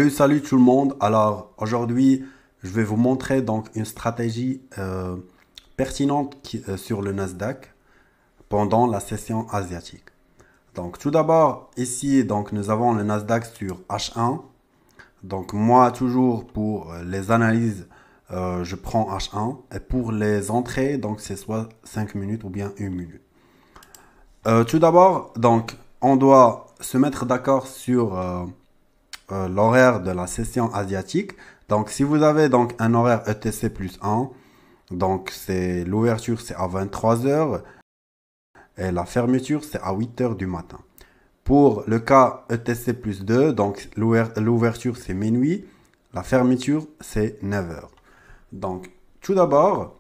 Salut tout le monde. Alors aujourd'hui, je vais vous montrer donc une stratégie pertinente sur le Nasdaq pendant la session asiatique. Donc tout d'abord, ici donc nous avons le Nasdaq sur H1. Donc moi toujours pour les analyses, je prends H1 et pour les entrées, donc c'est soit 5 minutes ou bien 1 minute. Tout d'abord, donc on doit se mettre d'accord sur l'horaire de la session asiatique. Donc si vous avez donc un horaire ETC plus 1, donc c'est l'ouverture c'est à 23 heures et la fermeture c'est à 8 heures du matin. Pour le cas ETC plus 2, donc l'ouverture c'est minuit, la fermeture c'est 9 heures. Donc tout d'abord,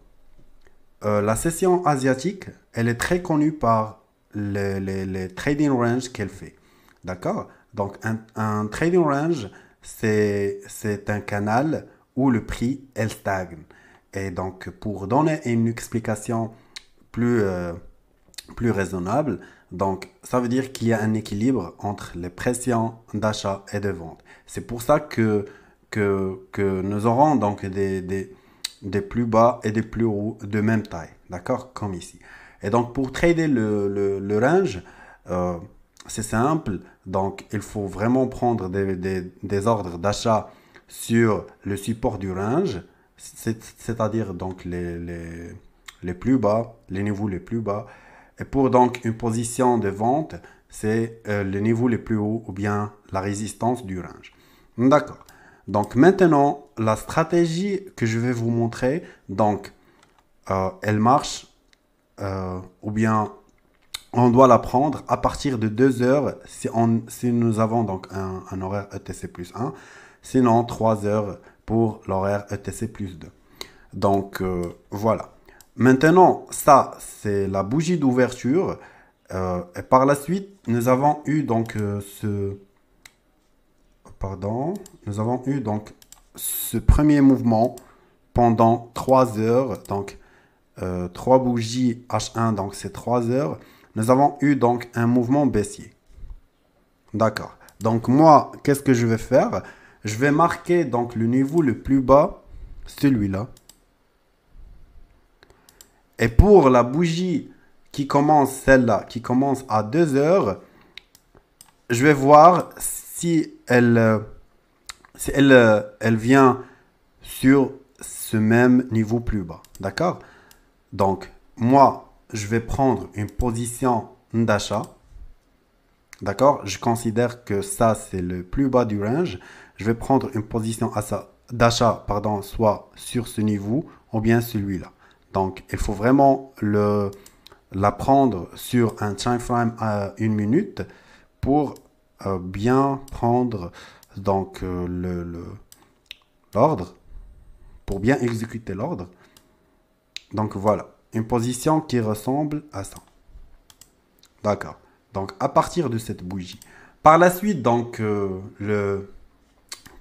la session asiatique, elle est très connue par les trading ranges qu'elle fait. D'accord? Donc un trading range, c'est un canal où le prix elle stagne. Et donc pour donner une explication plus raisonnable, donc ça veut dire qu'il y a un équilibre entre les pressions d'achat et de vente. C'est pour ça que nous aurons donc des plus bas et des plus hauts de même taille, d'accord, comme ici. Et donc pour trader le range, c'est simple, donc il faut vraiment prendre des ordres d'achat sur le support du range, c'est-à-dire donc les plus bas, les niveaux les plus bas. Et pour donc une position de vente, c'est le niveau les plus hauts ou bien la résistance du range. D'accord. Donc maintenant, la stratégie que je vais vous montrer, donc elle marche ou bien on doit la prendre à partir de 2 heures si nous avons donc un horaire ETC plus 1, sinon 3 heures pour l'horaire ETC plus 2. Donc voilà. Maintenant, ça, c'est la bougie d'ouverture. Et par la suite, nous avons eu donc nous avons eu donc ce premier mouvement pendant 3 heures. Donc, 3 bougies H1, donc c'est 3 heures. Nous avons eu donc un mouvement baissier. D'accord. Donc moi, qu'est-ce que je vais faire? Je vais marquer donc le niveau le plus bas, celui-là. Et pour la bougie qui commence, celle-là, qui commence à 2 heures, je vais voir si elle vient sur ce même niveau plus bas. D'accord? Donc, moi, je vais prendre une position d'achat. D'accord? Je considère que ça, c'est le plus bas du range. Je vais prendre une position d'achat, soit sur ce niveau ou bien celui-là. Donc, il faut vraiment la prendre sur un time frame à 1 minute pour bien prendre donc l'ordre, pour bien exécuter l'ordre. Donc voilà, une position qui ressemble à ça. D'accord. Donc à partir de cette bougie. Par la suite, donc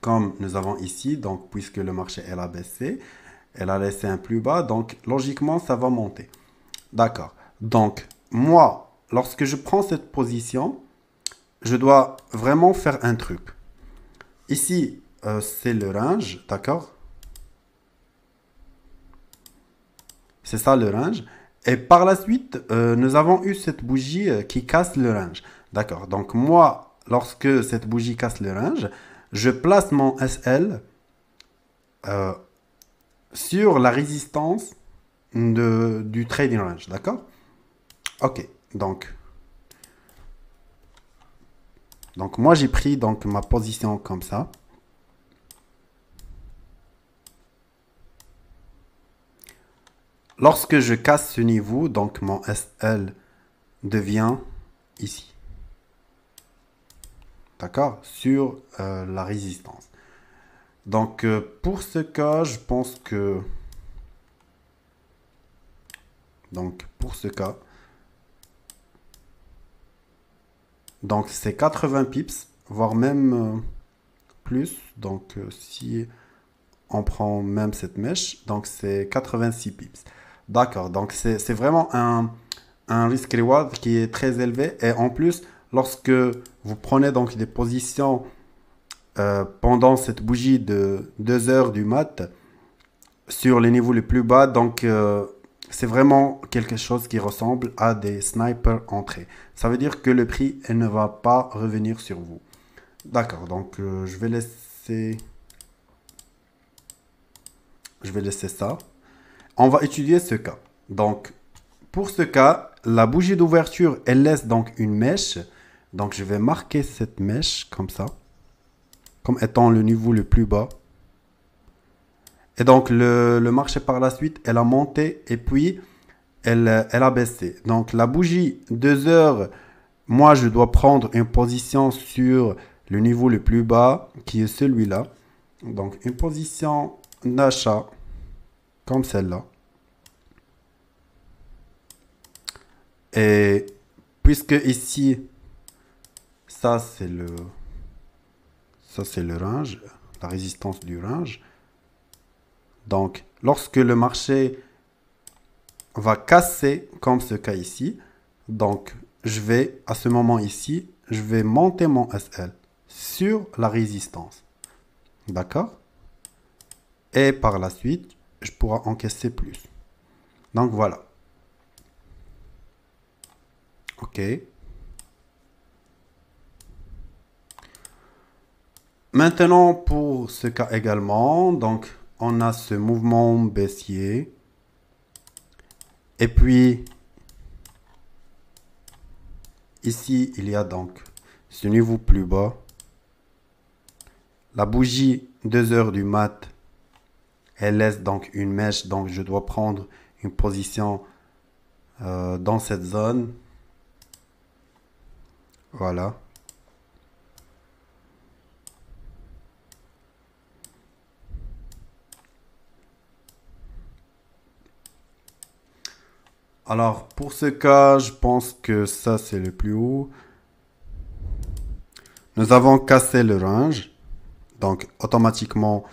comme nous avons ici, donc puisque le marché elle a baissé, elle a laissé un plus bas, donc logiquement ça va monter. D'accord. Donc moi, lorsque je prends cette position, je dois vraiment faire un truc. Ici, c'est le range, d'accord? C'est ça le range. Et par la suite, nous avons eu cette bougie qui casse le range. D'accord. Donc moi, lorsque cette bougie casse le range, je place mon SL sur la résistance du trading range. D'accord? Ok. Donc moi, j'ai pris donc ma position comme ça. Lorsque je casse ce niveau, donc mon SL devient ici. D'accord? Sur la résistance. Donc, pour ce cas, je pense que... Donc, pour ce cas... Donc, c'est 80 pips, voire même plus. Donc, si on prend même cette mèche, donc c'est 86 pips. D'accord, donc c'est vraiment un risk-reward qui est très élevé. Et en plus, lorsque vous prenez donc des positions pendant cette bougie de 2 heures du mat, sur les niveaux les plus bas, donc c'est vraiment quelque chose qui ressemble à des snipers entrées. Ça veut dire que le prix elle ne va pas revenir sur vous. D'accord, donc je vais laisser ça. On va étudier ce cas. Donc pour ce cas, la bougie d'ouverture elle laisse donc une mèche. Donc je vais marquer cette mèche comme ça, comme étant le niveau le plus bas. Et donc, le marché par la suite, elle a monté et puis elle a baissé. Donc, la bougie 2 heures, moi, je dois prendre une position sur le niveau le plus bas, qui est celui-là. Donc, une position d'achat, comme celle-là. Et puisque ici, ça, c'est le range, la résistance du range. Donc, lorsque le marché va casser, comme ce cas ici, donc je vais, à ce moment ici, je vais monter mon SL sur la résistance. D'accord? Et par la suite, je pourrai encaisser plus. Donc, voilà. OK. Maintenant, pour ce cas également, donc, on a ce mouvement baissier. Et puis, ici, il y a donc ce niveau plus bas. La bougie 2 heures du mat, elle laisse donc une mèche. Donc, je dois prendre une position dans cette zone. Voilà. Alors, pour ce cas, je pense que ça, c'est le plus haut. Nous avons cassé le range. Donc, automatiquement,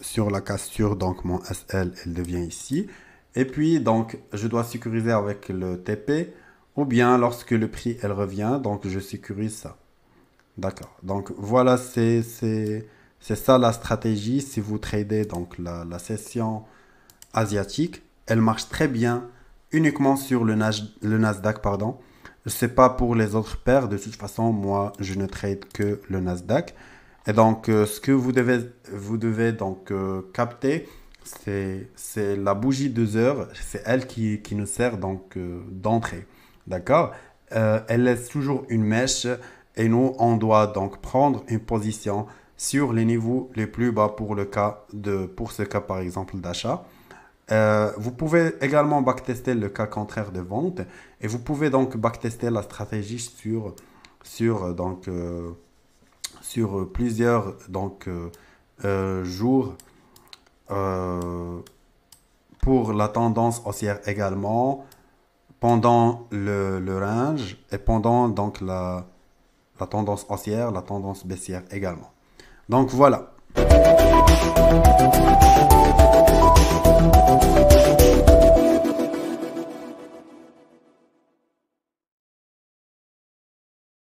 sur la cassure, donc mon SL, elle devient ici. Et puis, donc, je dois sécuriser avec le TP. Ou bien, lorsque le prix, elle revient, donc je sécurise ça. D'accord. Donc, voilà, c'est ça la stratégie. Si vous tradez donc la session asiatique, elle marche très bien uniquement sur le Nasdaq, pardon. C'est pas pour les autres paires. De toute façon, moi, je ne trade que le Nasdaq. Et donc, ce que vous devez donc capter, c'est la bougie 2 heures. C'est elle qui nous sert donc d'entrée. D'accord? Elle laisse toujours une mèche et nous, on doit donc prendre une position sur les niveaux les plus bas pour ce cas par exemple d'achat. Vous pouvez également backtester le cas contraire de vente et vous pouvez donc backtester la stratégie sur plusieurs jours pour la tendance haussière également, pendant le range et pendant donc la tendance haussière, la tendance baissière également. Donc voilà.